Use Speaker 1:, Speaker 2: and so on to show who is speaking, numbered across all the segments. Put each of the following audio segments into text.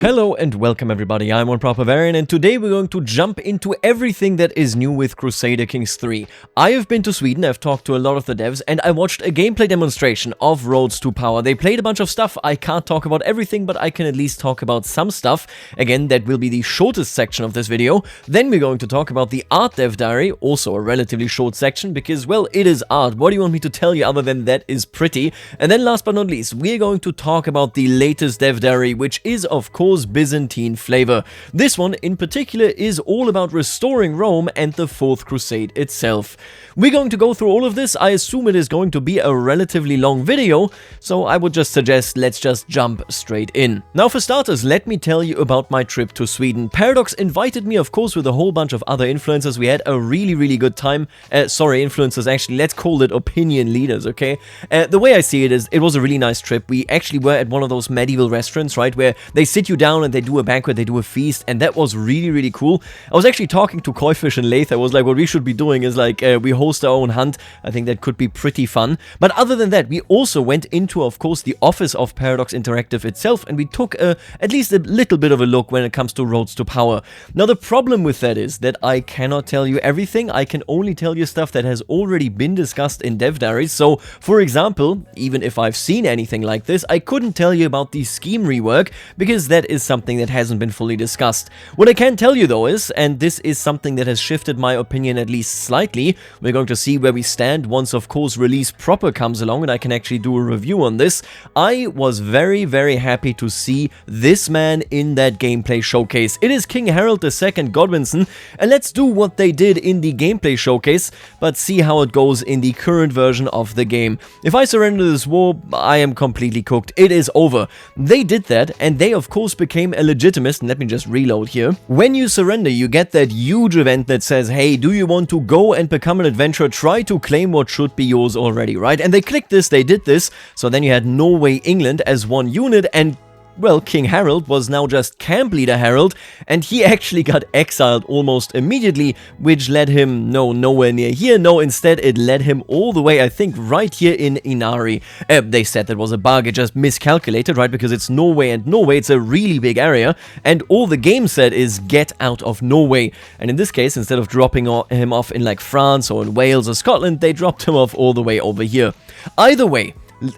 Speaker 1: Hello and welcome everybody, I'm OneProperVarian and today we're going to jump into everything that is new with Crusader Kings III. I have been to Sweden, I've talked to a lot of the devs and I watched a gameplay demonstration of Roads to Power. They played a bunch of stuff, I can't talk about everything but I can at least talk about some stuff. Again, that will be the shortest section of this video. Then we're going to talk about the art Dev Diary, also a relatively short section because, well, it is art. What do you want me to tell you other than that is pretty? And then last but not least, we're going to talk about the latest Dev Diary, which is of course Byzantine flavor. This one in particular is all about restoring Rome and the Fourth Crusade itself. We're going to go through all of this. I assume it is going to be a relatively long video, so I would just suggest let's just jump straight in. Now for starters, let me tell you about my trip to Sweden. Paradox invited me, of course, with a whole bunch of other influencers. We had a really good time. Sorry, influencers, actually, let's call it opinion leaders, okay? The way I see it is, it was a really nice trip. We actually were at one of those medieval restaurants, right, where they sit you down and they do a banquet, they do a feast, and that was really cool. I was actually talking to Koifish and Lath. I was like, what we should be doing is like, we host our own hunt. I think that could be pretty fun. But other than that, we also went into, of course, the office of Paradox Interactive itself, and we took at least a little bit of a look when it comes to Roads to Power. Now, the problem with that is that I cannot tell you everything. I can only tell you stuff that has already been discussed in Dev Diaries. So, for example, even if I've seen anything like this, I couldn't tell you about the scheme rework because that is something that hasn't been fully discussed. What I can tell you though is, and this is something that has shifted my opinion at least slightly, we're going to see where we stand once of course release proper comes along and I can actually do a review on this. I was very happy to see this man in that gameplay showcase. It is King Harold II Godwinson, and let's do what they did in the gameplay showcase, but see how it goes in the current version of the game. If I surrender this war, I am completely cooked. It is over. They did that, and they of course became a legitimist, and let me just reload here. When you surrender, you get that huge event that says, hey, do you want to go and become an adventurer? Try to claim what should be yours already, right? And they clicked this, they did this, so then you had Norway, England as one unit, and well, King Harold was now just camp leader Harold, and he actually got exiled almost immediately, which led him, nowhere near here, instead it led him all the way, I think, right here in Inari. They said that was a bug, it just miscalculated, right, because it's Norway, and Norway, it's a really big area, and all the game said is get out of Norway. And in this case, instead of dropping him off in like France or in Wales or Scotland, they dropped him off all the way over here. Either way,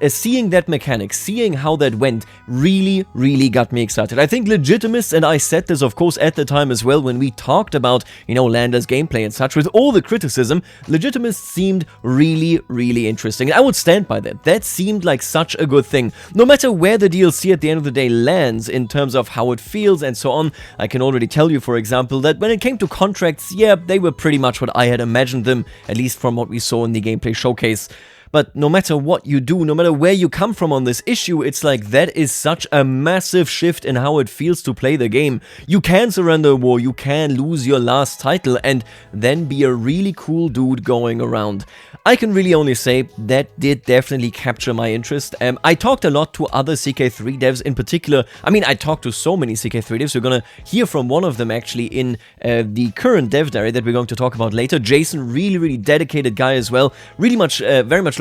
Speaker 1: seeing that mechanic, seeing how that went, really got me excited. I think Legitimists, and I said this of course at the time as well when we talked about, Lander's gameplay and such, with all the criticism, Legitimists seemed really interesting. I would stand by that. That seemed like such a good thing. No matter where the DLC at the end of the day lands in terms of how it feels and so on, I can already tell you, for example, that when it came to contracts, yeah, they were pretty much what I had imagined them, at least from what we saw in the gameplay showcase. But no matter what you do, no matter where you come from on this issue, it's like that is such a massive shift in how it feels to play the game. You can surrender a war, you can lose your last title, and then be a really cool dude going around. I can really only say that did definitely capture my interest. I talked a lot to other CK3 devs in particular. I mean, I talked to so many CK3 devs. We're gonna hear from one of them actually in the current Dev Diary that we're going to talk about later. Jason, really dedicated guy as well. Very much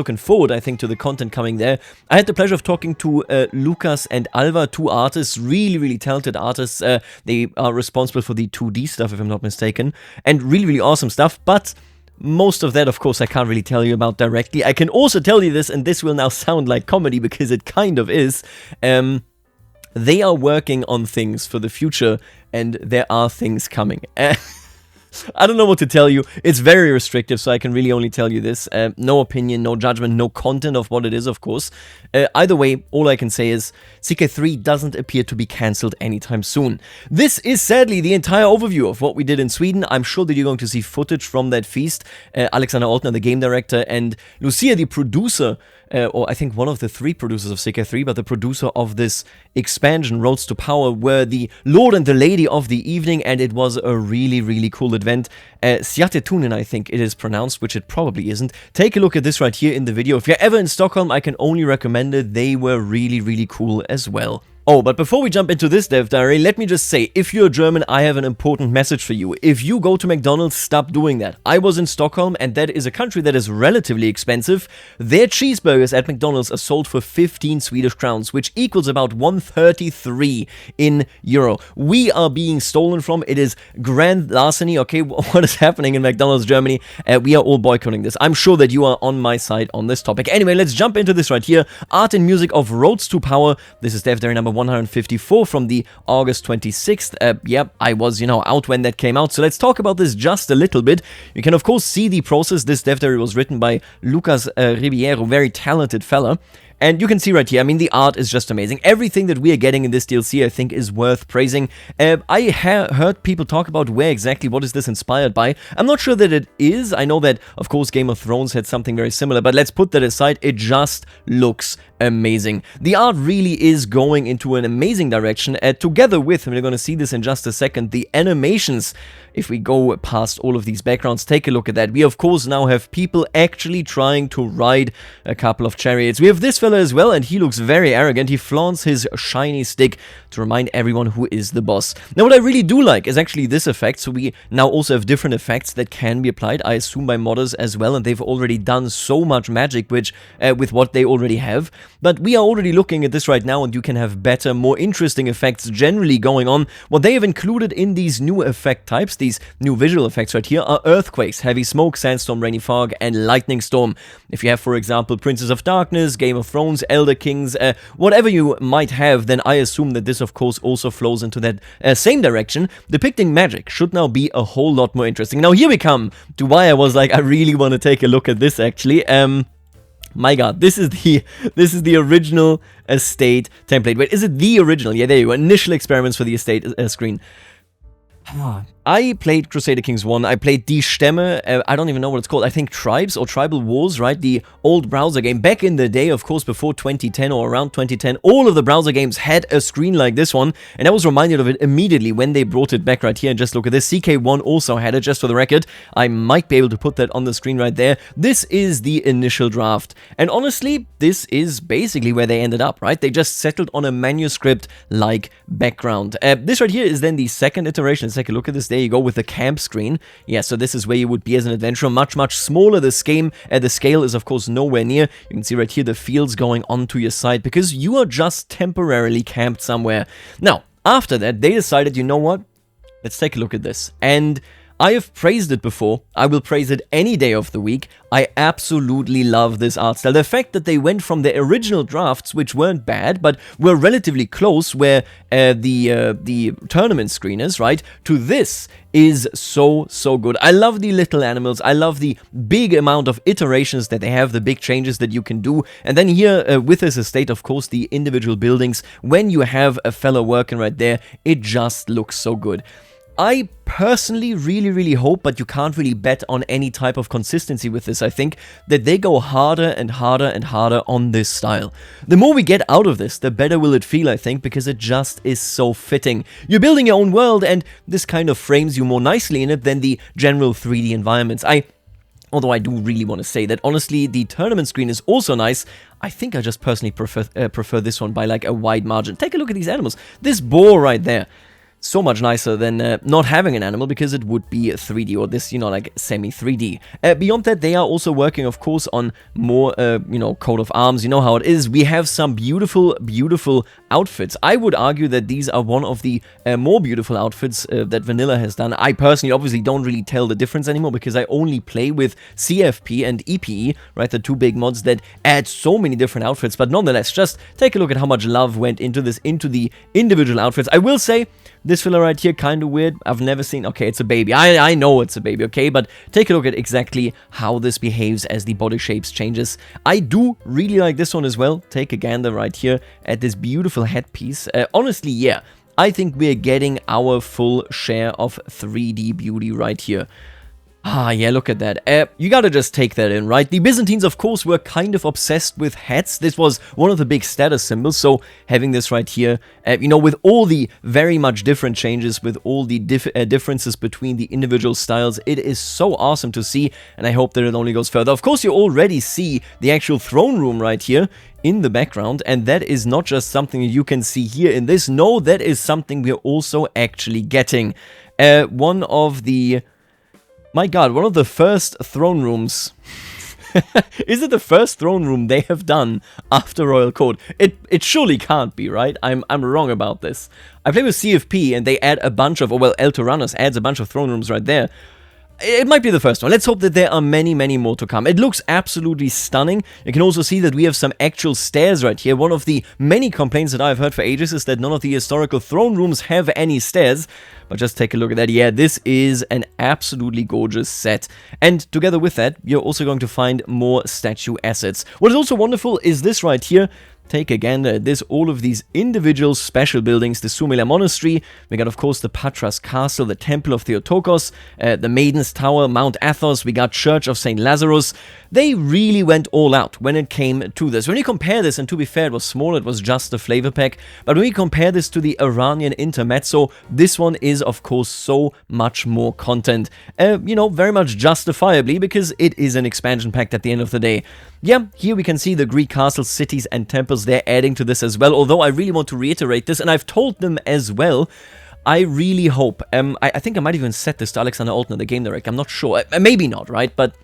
Speaker 1: looking forward, I think, to the content coming there. I had the pleasure of talking to Lucas and Alva, two artists, really talented artists. They are responsible for the 2D stuff, if I'm not mistaken, and really awesome stuff, but most of that, of course, I can't really tell you about directly. I can also tell you this, and this will now sound like comedy, because it kind of is. They are working on things for the future, and there are things coming. I don't know what to tell you. It's very restrictive, so I can really only tell you this. No opinion, no judgment, no content of what it is, of course. Either way, all I can say is CK3 doesn't appear to be cancelled anytime soon. This is sadly the entire overview of what we did in Sweden. I'm sure that you're going to see footage from that feast. Alexander Altner, the game director, and Lucia, the producer, or I think one of the 3 producers of CK3, but the producer of this expansion, Roads to Power, were the Lord and the Lady of the evening, and it was a really cool event. Sjatetunen, I think it is pronounced, which it probably isn't. Take a look at this right here in the video. If you're ever in Stockholm, I can only recommend it. They were really cool as well. Oh, but before we jump into this Dev Diary, let me just say, if you're German, I have an important message for you. If you go to McDonald's, stop doing that. I was in Stockholm, and that is a country that is relatively expensive. Their cheeseburgers at McDonald's are sold for 15 Swedish crowns, which equals about 133 in euro. We are being stolen from. It is grand larceny, okay? What is happening in McDonald's Germany? We are all boycotting this. I'm sure that you are on my side on this topic. Anyway, let's jump into this right here. Art and music of Roads to Power. This is Dev Diary number 154 from the August 26th. Yep, I was, out when that came out. So let's talk about this just a little bit. You can, of course, see the process. This Dev Diary was written by Lucas Ribeiro, very talented fella. And you can see right here, I mean, the art is just amazing. Everything that we are getting in this DLC, I think, is worth praising. I heard people talk about where exactly, what is this inspired by. I'm not sure that it is. I know that, of course, Game of Thrones had something very similar, but let's put that aside. It just looks amazing. The art really is going into an amazing direction, together with, and we're going to see this in just a second, the animations. If we go past all of these backgrounds, take a look at that. We, of course, now have people actually trying to ride a couple of chariots. We have this fella as well, and he looks very arrogant. He flaunts his shiny stick to remind everyone who is the boss. Now, what I really do like is actually this effect. So we now also have different effects that can be applied, I assume, by modders as well, and they've already done so much magic with what they already have. But we are already looking at this right now, and you can have better, more interesting effects generally going on. What they have included in these new effect types, these new visual effects right here, are earthquakes, heavy smoke, sandstorm, rainy fog, and lightning storm. If you have, for example, Princes of Darkness, Game of Thrones, Elder Kings, whatever you might have, then I assume that this, of course, also flows into that same direction. Depicting magic should now be a whole lot more interesting. Now, here we come to why I was like, I really want to take a look at this, actually. My god, this is the original estate template. Wait, is it the original? Yeah, there you go. Initial experiments for the estate screen. I played Crusader Kings 1, I played Die Stämme, I don't even know what it's called, I think Tribes or Tribal Wars, right? The old browser game. Back in the day, of course, before 2010 or around 2010, all of the browser games had a screen like this one, and I was reminded of it immediately when they brought it back right here. And just look at this, CK1 also had it, just for the record. I might be able to put that on the screen right there. This is the initial draft, and honestly, this is basically where they ended up, right? They just settled on a manuscript-like background. This right here is then the second iteration. Let's take a look at this. There you go, with the camp screen. Yeah, so this is where you would be as an adventurer. Much, much smaller. The scale is, of course, nowhere near. You can see right here the fields going onto your side because you are just temporarily camped somewhere. Now, after that, they decided, you know what? Let's take a look at this. And I have praised it before. I will praise it any day of the week. I absolutely love this art style. The fact that they went from the original drafts, which weren't bad, but were relatively close, where the tournament screeners, right, to this is so good. I love the little animals. I love the big amount of iterations that they have, the big changes that you can do. And then here, with this estate, of course, the individual buildings, when you have a fellow working right there, it just looks so good. I personally really hope, but you can't really bet on any type of consistency with this, I think, that they go harder and harder on this style. The more we get out of this, the better will it feel, I think, because it just is so fitting. You're building your own world, and this kind of frames you more nicely in it than the general 3D environments. Although I do really want to say that, honestly, the tournament screen is also nice. I think I just personally prefer this one by like a wide margin. Take a look at these animals. This boar right there. So much nicer than not having an animal, because it would be 3D, or this, like semi-3D. Beyond that, they are also working, of course, on more, coat of arms. You know how it is. We have some beautiful outfits. I would argue that these are one of the more beautiful outfits that Vanilla has done. I personally, obviously, don't really tell the difference anymore, because I only play with CFP and EPE, right, the two big mods that add so many different outfits. But nonetheless, just take a look at how much love went into this, into the individual outfits. I will say, this fella right here, kind of weird. I've never seen... Okay, it's a baby. I know it's a baby, okay? But take a look at exactly how this behaves as the body shapes changes. I do really like this one as well. Take a gander right here at this beautiful headpiece. Honestly, yeah. I think we're getting our full share of 3D beauty right here. Ah, yeah, look at that. You gotta just take that in, right? The Byzantines, of course, were kind of obsessed with hats. This was one of the big status symbols, so having this right here, with all the very much different changes, with all the differences between the individual styles, it is so awesome to see, and I hope that it only goes further. Of course, you already see the actual throne room right here. in the background, and that is not just something you can see here in this. No, that is something we're also actually getting. One of the... My god, one of the first throne rooms... Is it the first throne room they have done after Royal Court? It surely can't be, right? I'm wrong about this. I play with CFP and they add a bunch of, or well, El Tyrannos adds a bunch of throne rooms right there. It might be the first one. Let's hope that there are many, many more to come. It looks absolutely stunning. You can also see that we have some actual stairs right here. One of the many complaints that I've heard for ages is that none of the historical throne rooms have any stairs. But just take a look at that. Yeah, this is an absolutely gorgeous set. And together with that, you're also going to find more statue assets. What is also wonderful is this right here. Take a gander at this, all of these individual special buildings, the Sumela Monastery, we got of course the Patras Castle, the Temple of Theotokos, the Maiden's Tower, Mount Athos, we got Church of St. Lazarus. They really went all out when it came to this. When you compare this, and to be fair, it was small, it was just a flavor pack, but when we compare this to the Iranian Intermezzo, this one is of course so much more content. You know, very much justifiably, because it is an expansion pack at the end of the day. Yeah, here we can see the Greek castles, cities, and temples. They're adding to this as well, although I really want to reiterate this, and I've told them as well, I really hope, I think I might even set this to Alexander Altner, the game director, I'm not sure, maybe not, right, but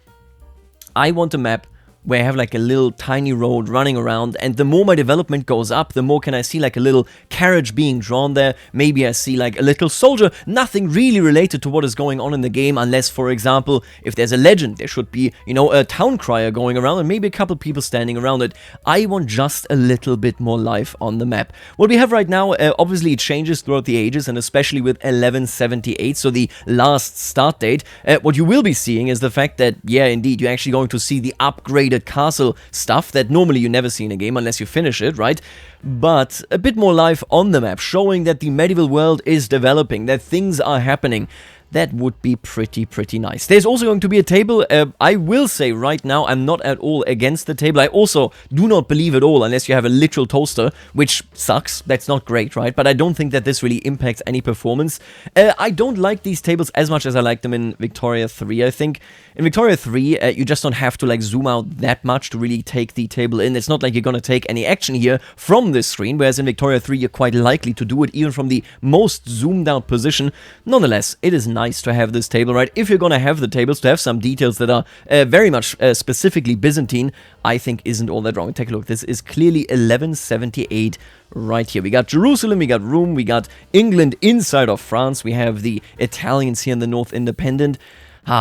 Speaker 1: I want a map where I have like a little tiny road running around, and the more my development goes up, the more can I see like a little carriage being drawn there. Maybe I see like a little soldier, nothing really related to what is going on in the game, unless, for example, if there's a legend, there should be, you know, a town crier going around and maybe a couple people standing around it. I want just a little bit more life on the map. What we have right now, obviously it changes throughout the ages, and especially with 1178, so the last start date, what you will be seeing is the fact that, yeah, indeed, you're actually going to see the upgraded castle stuff that normally you never see in a game unless you finish it, right? But a bit more life on the map, showing that the medieval world is developing, that things are happening. That would be pretty nice. There's also going to be a table. I will say right now, I'm not at all against the table. I also do not believe at all, unless you have a literal toaster, which sucks. That's not great, right? But I don't think that this really impacts any performance. I don't like these tables as much as I like them in Victoria 3, I think. In Victoria 3, you just don't have to like zoom out that much to really take the table in. It's not like you're going to take any action here from this screen, whereas in Victoria 3, you're quite likely to do it even from the most zoomed out position. Nonetheless, it is nice to have this table, right? If you're gonna have the tables, to have some details that are very much specifically Byzantine, I think isn't all that wrong. Take a look. This is clearly 1178 right here. We got Jerusalem, we got Rome, we got England inside of France, we have the Italians here in the North Independent.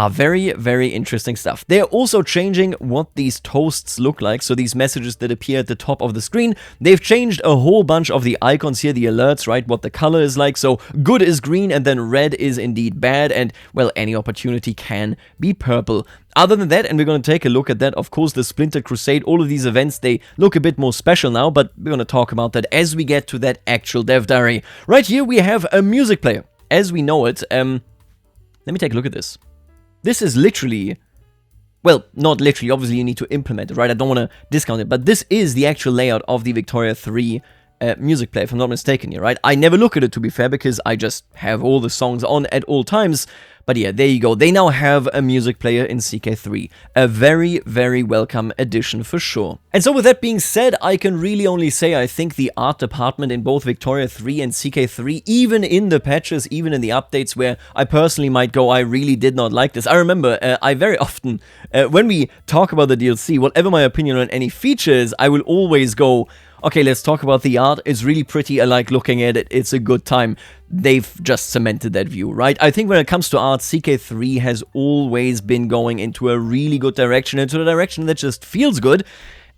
Speaker 1: Very interesting stuff. They're also changing what these toasts look like, so these messages that appear at the top of the screen, they've changed a whole bunch of the icons here, the alerts, right, what the color is like, so good is green, and then red is indeed bad, and, well, any opportunity can be purple. Other than that, and we're going to take a look at that, of course, the Splinter Crusade, all of these events, they look a bit more special now, but we're going to talk about that as we get to that actual Dev Diary. Right here, we have a music player, as we know it. Let me take a look at this. This is literally, well, not literally, obviously you need to implement it, right? I don't want to discount it, but this is the actual layout of the Victoria 3 music player, if I'm not mistaken here, right? I never look at it, to be fair, because I just have all the songs on at all times. But yeah, there you go. They now have a music player in CK3. A very welcome addition for sure. And so with that being said, I can really only say I think the art department in both Victoria 3 and CK3, even in the patches, even in the updates where I personally might go, I really did not like this. I remember I very often, when we talk about the DLC, whatever my opinion on any features, I will always go, okay, let's talk about the art. It's really pretty. I like looking at it. It's a good time. They've just cemented that view, right? I think when it comes to art, CK3 has always been going into a really good direction, into a direction that just feels good.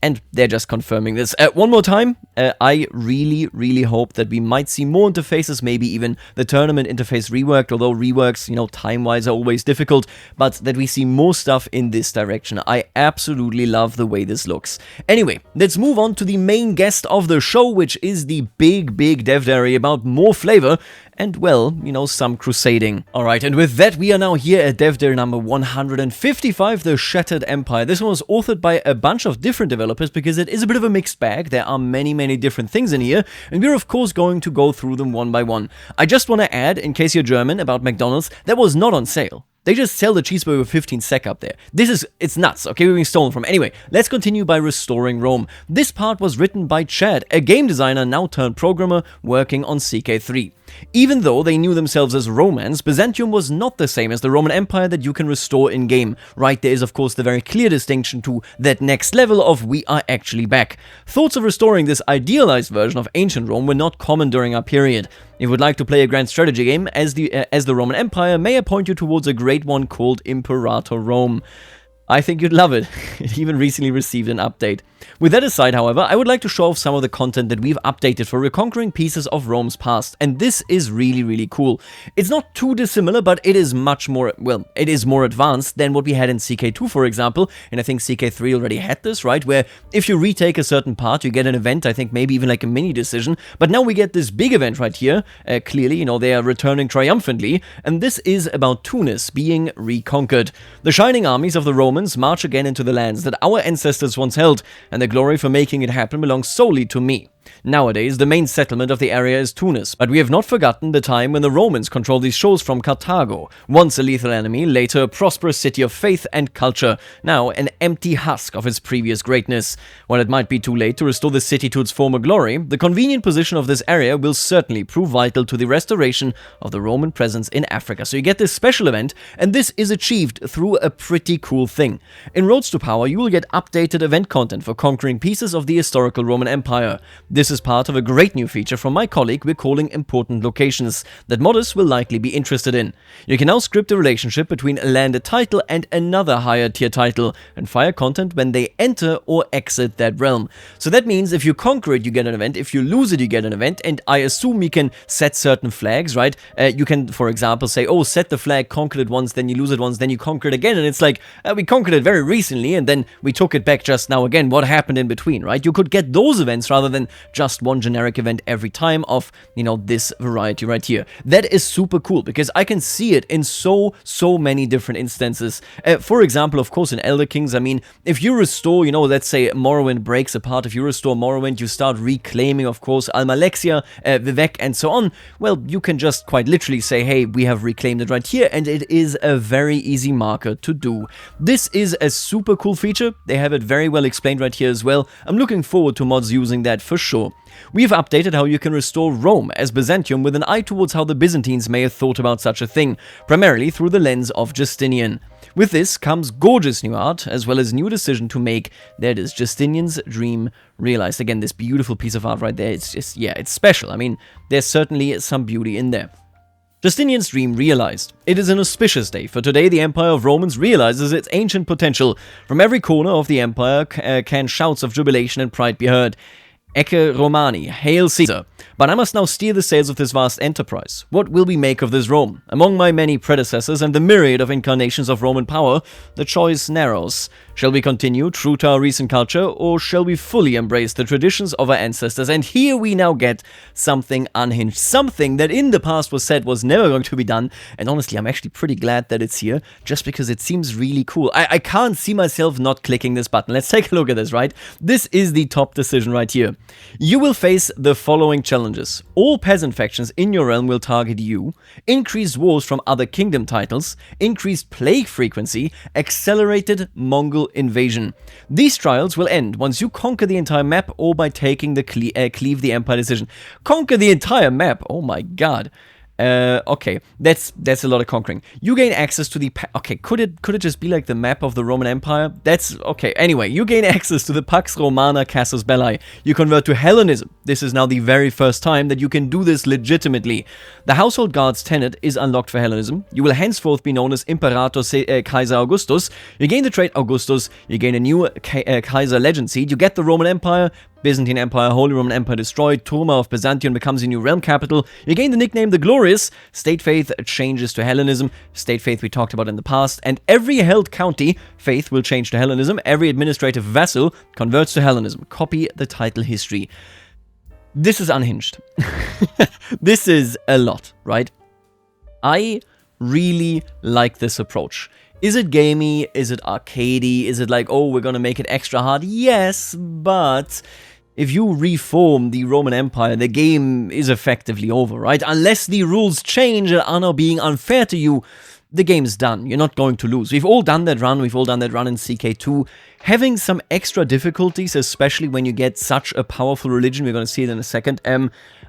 Speaker 1: And they're just confirming this. One more time, I really hope that we might see more interfaces, maybe even the tournament interface reworked, although reworks, you know, time-wise are always difficult, but that we see more stuff in this direction. I absolutely love the way this looks. Anyway, let's move on to the main guest of the show, which is the big Dev Diary about more flavor and, well, you know, some crusading. Alright, and with that, we are now here at Dev Diary number 155, The Shattered Empire. This one was authored by a bunch of different developers because it is a bit of a mixed bag. There are many different things in here, and we're of course going to go through them one by one. I just want to add, in case you're German, about McDonald's, that was not on sale. They just sell the cheeseburger with 15 sec up there. It's nuts, okay, we're being stolen from. Anyway, let's continue by restoring Rome. This part was written by Chad, a game designer now turned programmer working on CK3. Even though they knew themselves as Romans, Byzantium was not the same as the Roman Empire that you can restore in-game. Right, there is of course the very clear distinction to that next level of we are actually back. Thoughts of restoring this idealized version of ancient Rome were not common during our period. If you would like to play a grand strategy game as the Roman Empire, may I point you towards a great one called Imperator Rome. I think you'd love it. It even recently received an update. With that aside, however, I would like to show off some of the content that we've updated for reconquering pieces of Rome's past, and this is really, really cool. It's not too dissimilar, but it is much more, well, it is more advanced than what we had in CK2, for example, and I think CK3 already had this, right, where if you retake a certain part, you get an event, I think maybe even like a mini decision, but now we get this big event right here. Clearly, you know, they are returning triumphantly, and this is about Tunis being reconquered. The shining armies of the Romans march again into the lands that our ancestors once held, and the glory for making it happen belongs solely to me. Nowadays, the main settlement of the area is Tunis, but we have not forgotten the time when the Romans controlled these shores from Carthago, once a lethal enemy, later a prosperous city of faith and culture, now an empty husk of its previous greatness. While it might be too late to restore the city to its former glory, the convenient position of this area will certainly prove vital to the restoration of the Roman presence in Africa. So you get this special event, and this is achieved through a pretty cool thing. In Roads to Power, you will get updated event content for conquering pieces of the historical Roman Empire. This is part of a great new feature from my colleague we're calling Important Locations, that modders will likely be interested in. You can now script a relationship between a landed title and another higher tier title, and fire content when they enter or exit that realm. So that means if you conquer it, you get an event, if you lose it, you get an event, and I assume you can set certain flags, right? You can, for example, say, oh, set the flag, conquered it once, then you lose it once, then you conquer it again, and it's like, we conquered it very recently, and then we took it back just now again. What happened in between, right? You could get those events rather than just one generic event every time of, you know, this variety right here. That is super cool because I can see it in so many different instances. For example, of course, in Elder Kings, I mean, if you restore, you know, let's say Morrowind breaks apart, if you restore Morrowind, you start reclaiming, of course, Almalexia, Vivek, and so on. Well, you can just quite literally say, hey, we have reclaimed it right here, and it is a very easy marker to do. This is a super cool feature. They have it very well explained right here as well. I'm looking forward to mods using that for sure. We've updated how you can restore Rome as Byzantium with an eye towards how the Byzantines may have thought about such a thing, primarily through the lens of Justinian. With this comes gorgeous new art, as well as new decision to make. There it is, Justinian's dream realized. Again, this beautiful piece of art right there, it's just, yeah, it's special. I mean, there's certainly some beauty in there. Justinian's dream realized. It is an auspicious day, for today the Empire of Romans realizes its ancient potential. From every corner of the empire can shouts of jubilation and pride be heard. Ecce Romani, hail Caesar. But I must now steer the sails of this vast enterprise. What will we make of this Rome? Among my many predecessors and the myriad of incarnations of Roman power, the choice narrows. Shall we continue true to our recent culture, or shall we fully embrace the traditions of our ancestors? And here we now get something unhinged. Something that in the past was said was never going to be done. And honestly, I'm actually pretty glad that it's here, just because it seems really cool. I can't see myself not clicking this button. Let's take a look at this, right? This is the top decision right here. You will face the following challenges. All peasant factions in your realm will target you, increased wars from other kingdom titles, increased plague frequency, accelerated Mongol invasion. These trials will end once you conquer the entire map or by taking the cleave the empire decision. Conquer the entire map? Oh my god. Okay, that's a lot of conquering. You gain access to the okay, could it just be like the map of the Roman Empire? That's okay. Anyway, you gain access to the Pax Romana Casus Belli. You convert to Hellenism. This is now the very first time that you can do this legitimately. The Household Guards tenet is unlocked for Hellenism. You will henceforth be known as Imperator Kaiser Augustus. You gain the trait Augustus. You gain a new Kaiser legend seed. You get the Roman Empire. Byzantine Empire, Holy Roman Empire destroyed, Turma of Byzantium becomes your new realm capital, you gain the nickname the Glorious, State Faith changes to Hellenism, State Faith we talked about in the past, and every held county, faith will change to Hellenism, every administrative vassal converts to Hellenism. Copy the title history. This is unhinged. This is a lot, right? I really like this approach. Is it gamey? Is it arcadey? Is it like, oh, we're gonna make it extra hard? Yes, but if you reform the Roman Empire, the game is effectively over, right? Unless the rules change and are now being unfair to you, the game's done. You're not going to lose. We've all done that run. We've all done that run in CK2. Having some extra difficulties, especially when you get such a powerful religion, we're going to see it in a second,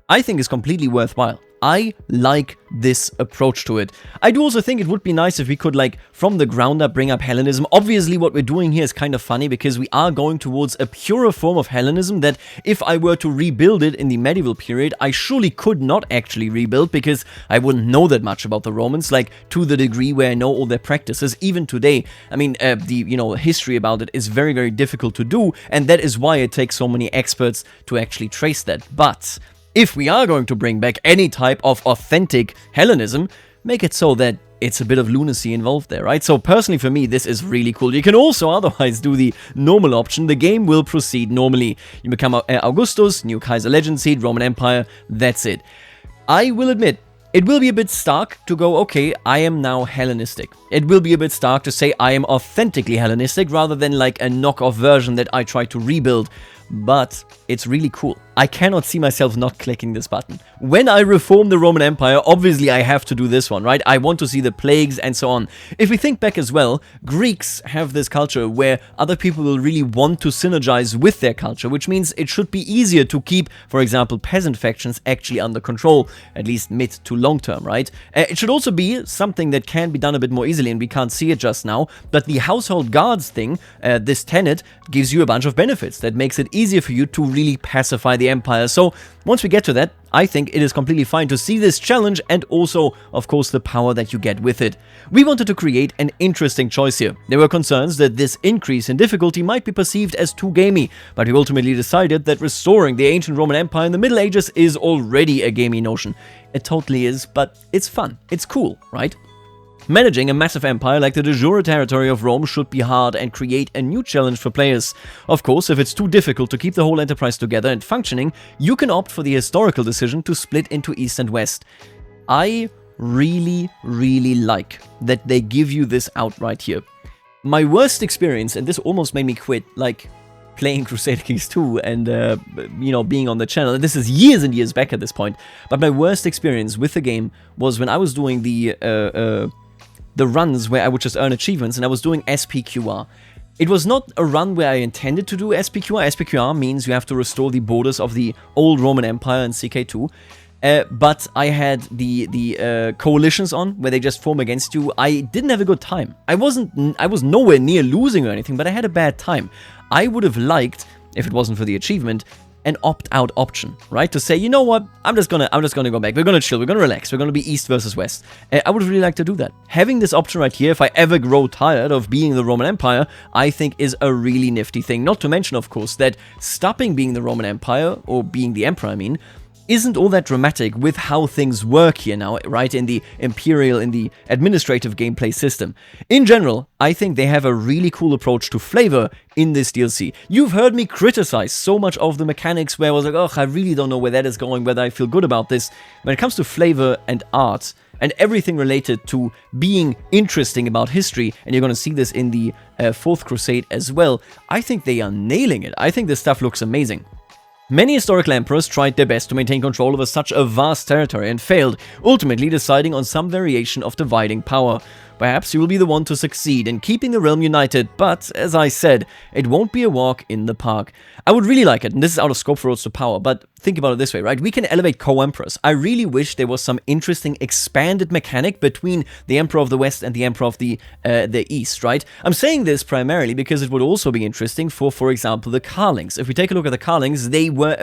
Speaker 1: I think is completely worthwhile. I like this approach to it. I do also think it would be nice if we could, like, from the ground up bring up Hellenism. Obviously, what we're doing here is kind of funny because we are going towards a purer form of Hellenism that if I were to rebuild it in the medieval period, I surely could not actually rebuild because I wouldn't know that much about the Romans, like, to the degree where I know all their practices. Even today, I mean, the history about it is very, very difficult to do, and that is why it takes so many experts to actually trace that. But if we are going to bring back any type of authentic Hellenism, make it so that it's a bit of lunacy involved there, right? So personally for me, this is really cool. You can also otherwise do the normal option. The game will proceed normally. You become Augustus, new Kaiser legend seed, Roman Empire, that's it. I will admit, it will be a bit stark to go, okay, I am now Hellenistic. It will be a bit stark to say I am authentically Hellenistic rather than like a knockoff version that I try to rebuild. But it's really cool. I cannot see myself not clicking this button. When I reform the Roman Empire, obviously I have to do this one, right? I want to see the plagues and so on. If we think back as well, Greeks have this culture where other people will really want to synergize with their culture, which means it should be easier to keep, for example, peasant factions actually under control, at least mid to long term, right? It should also be something that can be done a bit more easily, and we can't see it just now, but the household guards thing, this tenet, gives you a bunch of benefits that makes it easier for you to really pacify the empire. So once we get to that, I think it is completely fine to see this challenge and also, of course, the power that you get with it. We wanted to create an interesting choice here. There were concerns that this increase in difficulty might be perceived as too gamey, but we ultimately decided that restoring the ancient Roman Empire in the Middle Ages is already a gamey notion. It totally is, but it's fun. It's cool, right? Managing a massive empire like the de jure territory of Rome should be hard and create a new challenge for players. Of course, if it's too difficult to keep the whole enterprise together and functioning, you can opt for the historical decision to split into East and West. I really, really like that they give you this outright here. My worst experience, and this almost made me quit, like, playing Crusader Kings II and, being on the channel. This is years and years back at this point. But my worst experience with the game was when I was doing the runs where I would just earn achievements, and I was doing SPQR. It was not a run where I intended to do SPQR. SPQR means you have to restore the borders of the old Roman Empire in CK2. But I had the coalitions on, where they just form against you. I didn't have a good time. I was nowhere near losing or anything, but I had a bad time. I would have liked, if it wasn't for the achievement, an opt-out option, right? To say, you know what, I'm just gonna go back. We're gonna chill. We're gonna relax. We're gonna be East versus West. I would really like to do that. Having this option right here, if I ever grow tired of being the Roman Empire, I think is a really nifty thing. Not to mention, of course, that stopping being the Roman Empire, or being the Emperor, I mean, isn't all that dramatic with how things work here now, right, in the imperial, in the administrative gameplay system. In general, I think they have a really cool approach to flavor in this DLC. You've heard me criticize so much of the mechanics where I was like, oh, I really don't know where that is going, whether I feel good about this. When it comes to flavor and art, and everything related to being interesting about history, and you're going to see this in the Fourth Crusade as well, I think they are nailing it. I think this stuff looks amazing. Many historical emperors tried their best to maintain control over such a vast territory and failed, ultimately deciding on some variation of dividing power. Perhaps you will be the one to succeed in keeping the realm united, but, as I said, it won't be a walk in the park. I would really like it, and this is out of scope for Roads to Power, but think about it this way, right? We can elevate co-emperors. I really wish there was some interesting expanded mechanic between the Emperor of the West and the Emperor of the East, right? I'm saying this primarily because it would also be interesting for example, the Carlings. If we take a look at the Carlings, they were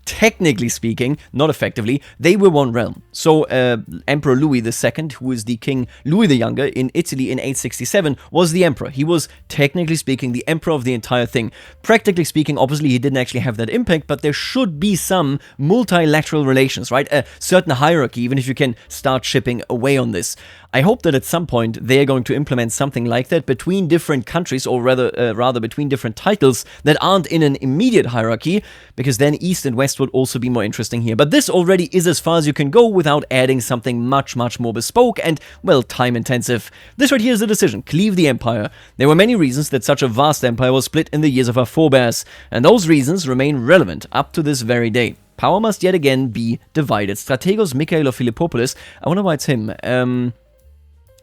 Speaker 1: technically speaking, not effectively, they were one realm. So, Emperor Louis II, who is the King Louis the Younger in Italy in 867, was the emperor. He was, technically speaking, the emperor of the entire thing. Practically speaking, obviously, he didn't actually have that impact, but there should be some multilateral relations, right? A certain hierarchy, even if you can start chipping away on this. I hope that at some point they are going to implement something like that between different countries, or rather between different titles that aren't in an immediate hierarchy, because then East and West would also be more interesting here. But this already is as far as you can go without adding something much, much more bespoke and, well, time-intensive. This right here is the decision. Cleave the empire. There were many reasons that such a vast empire was split in the years of our forebears, and those reasons remain relevant up to this very day. Power must yet again be divided. Strategos Mikhailo Philippopoulos, I wonder why it's him.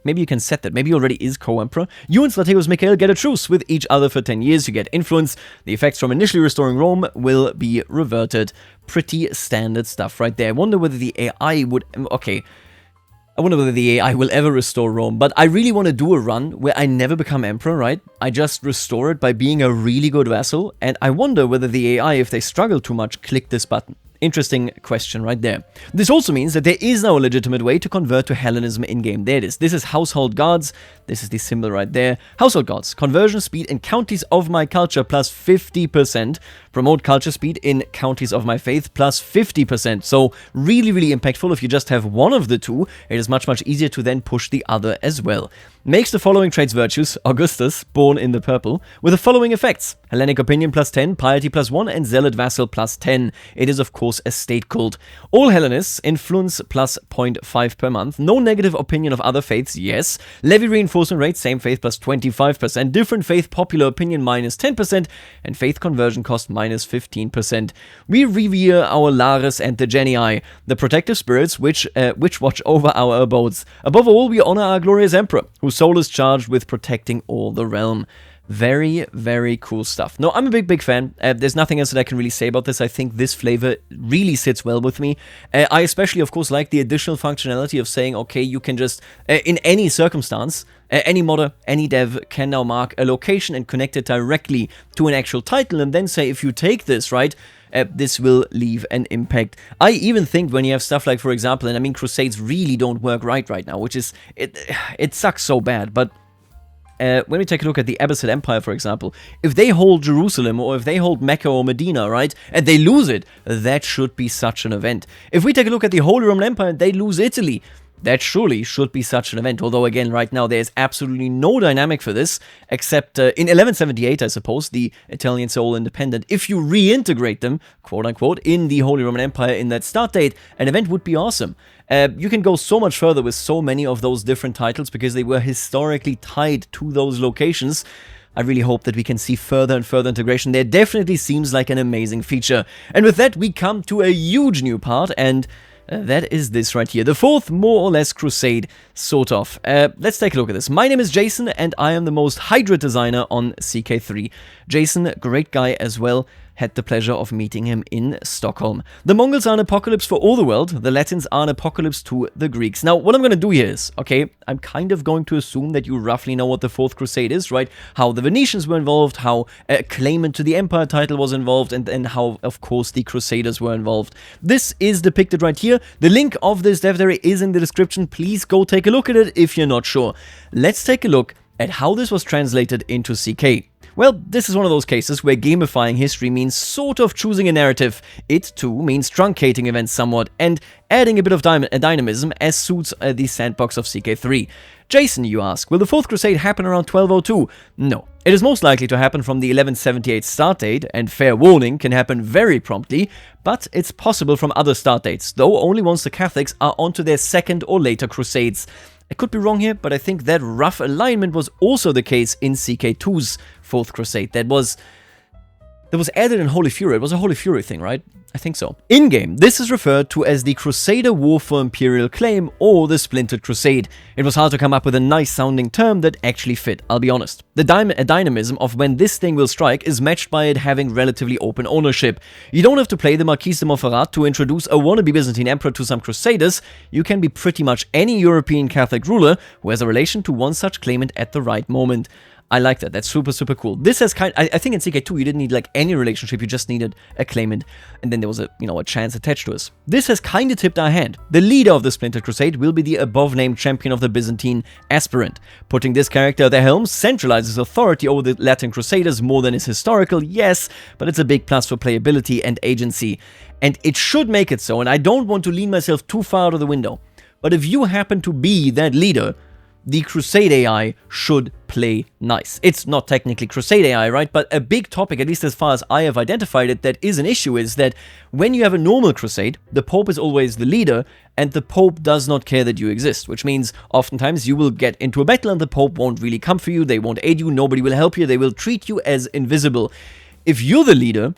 Speaker 1: Maybe you can set that. Maybe he already is co-emperor. You and Strategos Mikhail get a truce with each other for 10 years. You get influence. The effects from initially restoring Rome will be reverted. Pretty standard stuff right there. I wonder whether the AI would... Okay. I wonder whether the AI will ever restore Rome, but I really want to do a run where I never become emperor, right? I just restore it by being a really good vassal, and I wonder whether the AI, if they struggle too much, click this button. Interesting question right there. This also means that there is now a legitimate way to convert to Hellenism in-game. There it is. This is Household Gods. This is the symbol right there. Household Gods. Conversion speed in counties of my culture plus 50%. Promote culture speed in counties of my faith plus 50%. So really, really impactful. If you just have one of the two, it is much, much easier to then push the other as well. Makes the following traits virtues, Augustus, born in the purple, with the following effects: Hellenic opinion plus 10, piety plus 1, and zealot vassal plus 10. It is, of course, a state cult. All Hellenists, influence plus 0.5 per month. No negative opinion of other faiths, yes. Levy reinforcement rate, same faith plus 25%. Different faith, popular opinion minus 10%. And faith conversion cost minus 15%. We revere our Lares and the Genii, the protective spirits which watch over our abodes. Above all, we honor our glorious emperor, whose soul is charged with protecting all the realm. Very, very cool stuff. No, I'm a big fan. There's nothing else that I can really say about this. I think this flavor really sits well with me. I especially, of course, like the additional functionality of saying, okay, you can just, in any circumstance, any modder, any dev can now mark a location and connect it directly to an actual title, and then say, if you take this, right, this will leave an impact. I even think when you have stuff like, for example, and I mean, Crusades really don't work right now, which is, it sucks so bad, but when we take a look at the Abbasid Empire, for example, if they hold Jerusalem, or if they hold Mecca or Medina, right, and they lose it, that should be such an event. If we take a look at the Holy Roman Empire and they lose Italy, that surely should be such an event. Although, again, right now, there's absolutely no dynamic for this, except in 1178, I suppose, the Italians are all independent. If you reintegrate them, quote-unquote, in the Holy Roman Empire in that start date, an event would be awesome. You can go so much further with so many of those different titles because they were historically tied to those locations. I really hope that we can see further and further integration. There definitely seems like an amazing feature. And with that, we come to a huge new part, and that is this right here. The fourth, more or less, Crusade, sort of. Let's take a look at this. My name is Jason, and I am the most Hydra designer on CK3. Jason, great guy as well. Had the pleasure of meeting him in Stockholm. The Mongols are an apocalypse for all the world. The Latins are an apocalypse to the Greeks. Now, what I'm going to do here is, okay, I'm kind of going to assume that you roughly know what the Fourth Crusade is, right? How the Venetians were involved, how a claimant to the Empire title was involved, and how, of course, the Crusaders were involved. This is depicted right here. The link of this Dev Diary is in the description. Please go take a look at it if you're not sure. Let's take a look at how this was translated into CK. Well, this is one of those cases where gamifying history means sort of choosing a narrative. It, too, means truncating events somewhat and adding a bit of dynamism as suits the sandbox of CK3. Jason, you ask, will the Fourth Crusade happen around 1202? No. It is most likely to happen from the 1178 start date, and fair warning, can happen very promptly, but it's possible from other start dates, though only once the Catholics are onto their second or later crusades. I could be wrong here, but I think that rough alignment was also the case in CK2's Fourth Crusade. That was added in Holy Fury. It was a Holy Fury thing, right? I think so. In-game, this is referred to as the Crusader War for Imperial Claim or the Splintered Crusade. It was hard to come up with a nice-sounding term that actually fit, I'll be honest. The dynamism of when this thing will strike is matched by it having relatively open ownership. You don't have to play the Marquis de Montferrat to introduce a wannabe Byzantine emperor to some Crusaders. You can be pretty much any European Catholic ruler who has a relation to one such claimant at the right moment. I like that. That's super, super cool. This has I think in CK2 you didn't need like any relationship, you just needed a claimant, and then there was a chance attached to us. This has kind of tipped our hand. The leader of the Splintered Crusade will be the above-named champion of the Byzantine aspirant. Putting this character at the helm centralizes authority over the Latin Crusaders more than is historical, yes, but it's a big plus for playability and agency. And it should make it so, and I don't want to lean myself too far out of the window, but if you happen to be that leader, the Crusade AI should play nice. It's not technically Crusade AI, right? But a big topic, at least as far as I have identified it, that is an issue is that when you have a normal Crusade, the Pope is always the leader, and the Pope does not care that you exist, which means oftentimes you will get into a battle and the Pope won't really come for you, they won't aid you, nobody will help you, they will treat you as invisible. If you're the leader,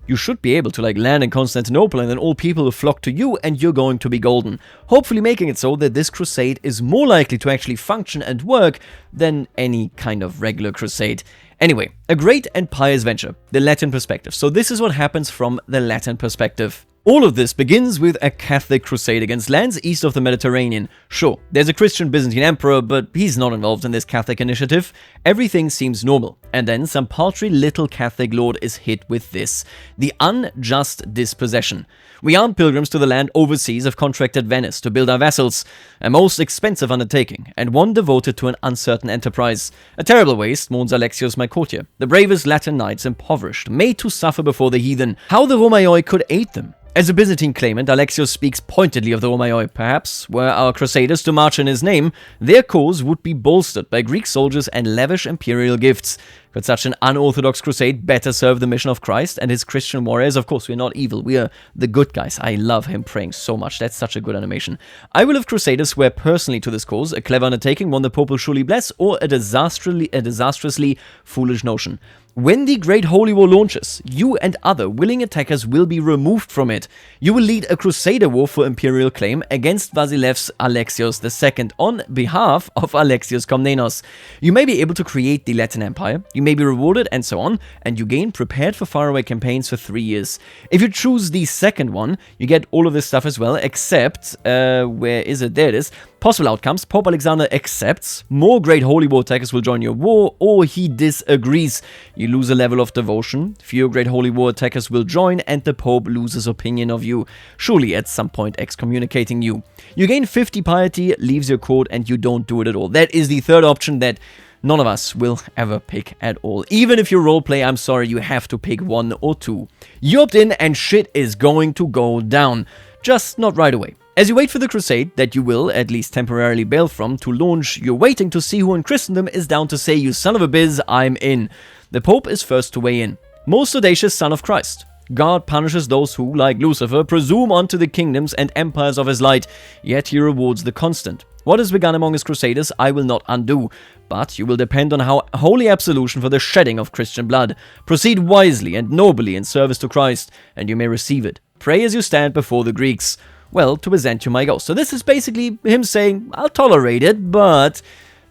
Speaker 1: you should be able to like land in Constantinople and then all people will flock to you and you're going to be golden. Hopefully making it so that this crusade is more likely to actually function and work than any kind of regular crusade. Anyway, a great and pious venture, the Latin perspective. So this is what happens from the Latin perspective. All of this begins with a Catholic crusade against lands east of the Mediterranean. Sure, there's a Christian Byzantine emperor, but he's not involved in this Catholic initiative. Everything seems normal. And then some paltry little Catholic lord is hit with this: the unjust dispossession. We armed pilgrims to the land overseas of contracted Venice to build our vessels, a most expensive undertaking, and one devoted to an uncertain enterprise. A terrible waste, mourns Alexios my courtier. The bravest Latin knights impoverished, made to suffer before the heathen. How the Romaioi could aid them? As a Byzantine claimant, Alexios speaks pointedly of the Romaioi. Perhaps, were our crusaders to march in his name, their cause would be bolstered by Greek soldiers and lavish imperial gifts. Could such an unorthodox crusade better serve the mission of Christ and his Christian warriors? Of course, we're not evil, we are the good guys. I love him praying so much, that's such a good animation. I will have crusaders swear personally to this cause, a clever undertaking, one the Pope will surely bless, or a disastrously foolish notion. When the Great Holy War launches, you and other willing attackers will be removed from it. You will lead a Crusader war for imperial claim against Vasilev's Alexios II on behalf of Alexios Komnenos. You may be able to create the Latin Empire, you may be rewarded and so on, and you gain prepared for faraway campaigns for 3 years. If you choose the second one, you get all of this stuff as well, except, where is it? There it is. Possible outcomes: Pope Alexander accepts, more Great Holy War attackers will join your war, or he disagrees. You lose a level of devotion, fewer Great Holy War attackers will join, and the Pope loses opinion of you, surely at some point excommunicating you. You gain 50 piety, leaves your court, and you don't do it at all. That is the third option that none of us will ever pick at all. Even if you roleplay, I'm sorry, you have to pick one or two. You opt in and shit is going to go down. Just not right away. As you wait for the crusade, that you will, at least temporarily, bail from, to launch, you're waiting to see who in Christendom is down to say, "You son of a biz, I'm in." The Pope is first to weigh in. Most audacious son of Christ. God punishes those who, like Lucifer, presume onto the kingdoms and empires of his light, yet he rewards the constant. What is begun among his crusaders, I will not undo, but you will depend on how holy absolution for the shedding of Christian blood. Proceed wisely and nobly in service to Christ, and you may receive it. Pray as you stand before the Greeks. Well, to present you my ghost. So this is basically him saying, I'll tolerate it, but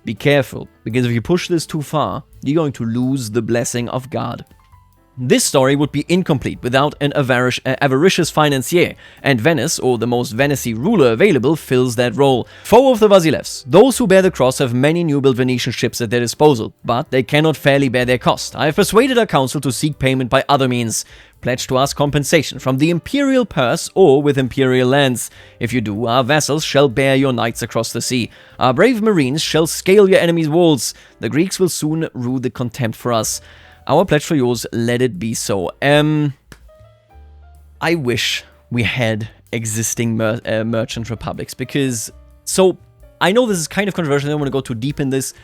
Speaker 1: be careful, because if you push this too far, you're going to lose the blessing of God. This story would be incomplete without an avaricious financier, and Venice, or the most Venice ruler available, fills that role. Foe of the Vasilevs, those who bear the cross have many new-built Venetian ships at their disposal, but they cannot fairly bear their cost. I have persuaded our council to seek payment by other means. Pledge to us compensation from the imperial purse or with imperial lands. If you do, our vessels shall bear your knights across the sea. Our brave marines shall scale your enemies' walls. The Greeks will soon rue the contempt for us. Our pledge for yours, let it be so. I wish we had existing merchant republics, because... So, I know this is kind of controversial, I don't want to go too deep in this.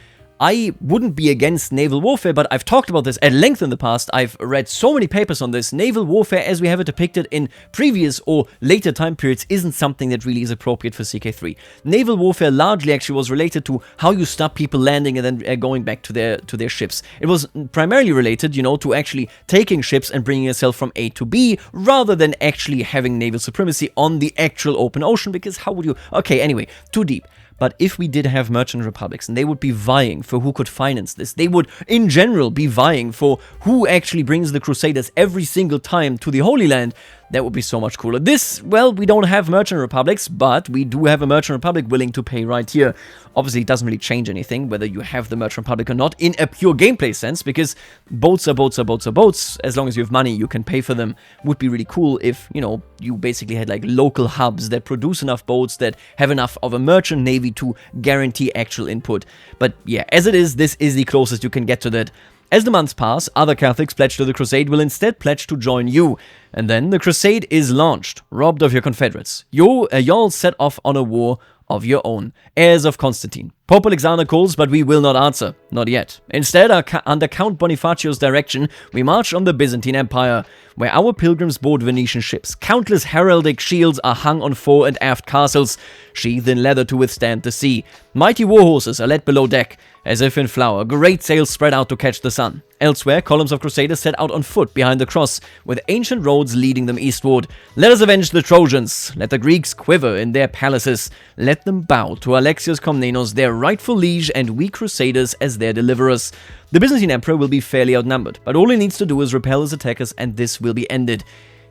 Speaker 1: I wouldn't be against naval warfare, but I've talked about this at length in the past. I've read so many papers on this. Naval warfare, as we have it depicted in previous or later time periods, isn't something that really is appropriate for CK3. Naval warfare largely actually was related to how you stop people landing and then going back to their ships. It was primarily related, you know, to actually taking ships and bringing yourself from A to B, rather than actually having naval supremacy on the actual open ocean, because how would you... Okay, anyway, too deep. But if we did have merchant republics and they would be vying for who could finance this, they would in general be vying for who actually brings the Crusaders every single time to the Holy Land, that would be so much cooler. This, well, we don't have merchant republics, but we do have a merchant republic willing to pay right here. Obviously, it doesn't really change anything whether you have the merchant republic or not in a pure gameplay sense, because boats are boats are boats are boats. As long as you have money, you can pay for them. Would be really cool if, you know, you basically had like local hubs that produce enough boats that have enough of a merchant navy to guarantee actual input. But yeah, as it is, this is the closest you can get to that. As the months pass, other Catholics pledged to the Crusade will instead pledge to join you. And then the Crusade is launched, robbed of your Confederates. Y'all set off on a war of your own, heirs of Constantine. Pope Alexander calls, but we will not answer. Not yet. Instead, under Count Bonifacio's direction, we march on the Byzantine Empire, where our pilgrims board Venetian ships. Countless heraldic shields are hung on fore and aft castles, sheathed in leather to withstand the sea. Mighty war horses are led below deck, as if in flower, great sails spread out to catch the sun. Elsewhere, columns of Crusaders set out on foot behind the cross, with ancient roads leading them eastward. Let us avenge the Trojans. Let the Greeks quiver in their palaces. Let them bow to Alexios Komnenos, their rightful liege, and we Crusaders as their deliverers. The Byzantine Emperor will be fairly outnumbered, but all he needs to do is repel his attackers and this will be ended.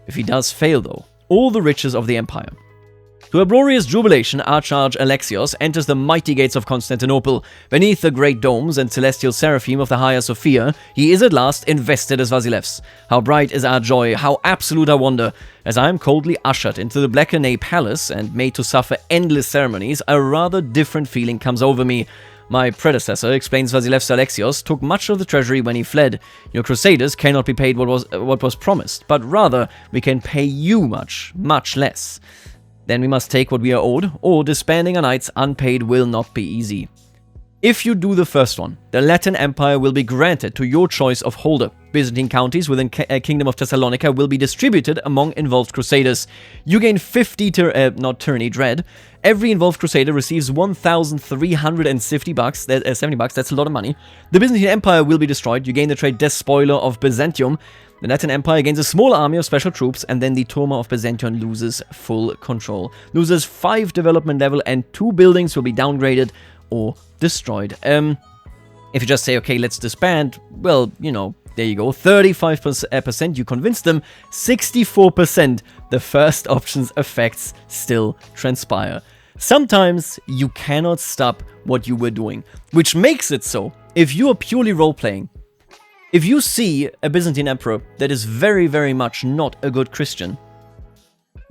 Speaker 1: If he does fail though, all the riches of the empire. To uproarious jubilation, Archarch Alexios enters the mighty gates of Constantinople. Beneath the great domes and celestial seraphim of the Hagia Sophia, he is at last invested as Vasilevs. How bright is our joy, how absolute our wonder. As I am coldly ushered into the Black Palace and made to suffer endless ceremonies, a rather different feeling comes over me. My predecessor, explains Vasilevs Alexios, took much of the treasury when he fled. Your Crusaders cannot be paid what was promised, but rather we can pay you much, much less. Then we must take what we are owed, or disbanding our knights unpaid will not be easy. If you do the first one, the Latin Empire will be granted to your choice of holder. Byzantine counties within Kingdom of Thessalonica will be distributed among involved Crusaders. You gain 50 tyranny dread. Every involved Crusader receives 1,370 bucks. 70 bucks. That's a lot of money. The Byzantine Empire will be destroyed. You gain the trade Despoiler of Byzantium. The Latin Empire gains a small army of special troops, and then the Toma of Byzantium loses full control. Loses 5 development level, and 2 buildings will be downgraded or destroyed. If you just say, okay, let's disband, well, you know, there you go. 35% you convince them, 64% the first option's effects still transpire. Sometimes you cannot stop what you were doing, which makes it so, if you are purely role-playing, if you see a Byzantine emperor that is very, very much not a good Christian,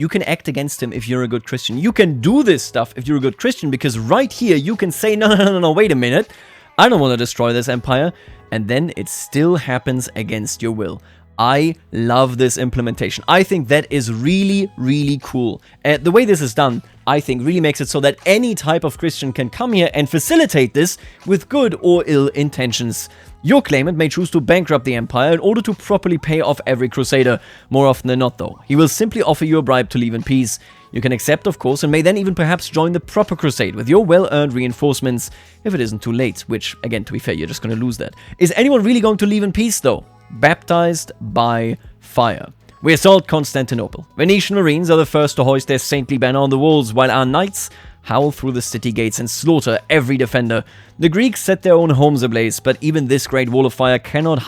Speaker 1: you can act against him if you're a good Christian. You can do this stuff if you're a good Christian, because right here you can say, no, wait a minute. I don't want to destroy this empire. And then it still happens against your will. I love this implementation. I think that is really, really cool. The way this is done, I think, really makes it so that any type of Christian can come here and facilitate this with good or ill intentions. Your claimant may choose to bankrupt the empire in order to properly pay off every crusader. More often than not, though, he will simply offer you a bribe to leave in peace. You can accept, of course, and may then even perhaps join the proper crusade with your well-earned reinforcements, if it isn't too late, which, again, to be fair, you're just going to lose that. Is anyone really going to leave in peace, though? Baptized by fire. We assault Constantinople. Venetian marines are the first to hoist their saintly banner on the walls, while our knights howl through the city gates and slaughter every defender. The Greeks set their own homes ablaze, but even this great wall of fire cannot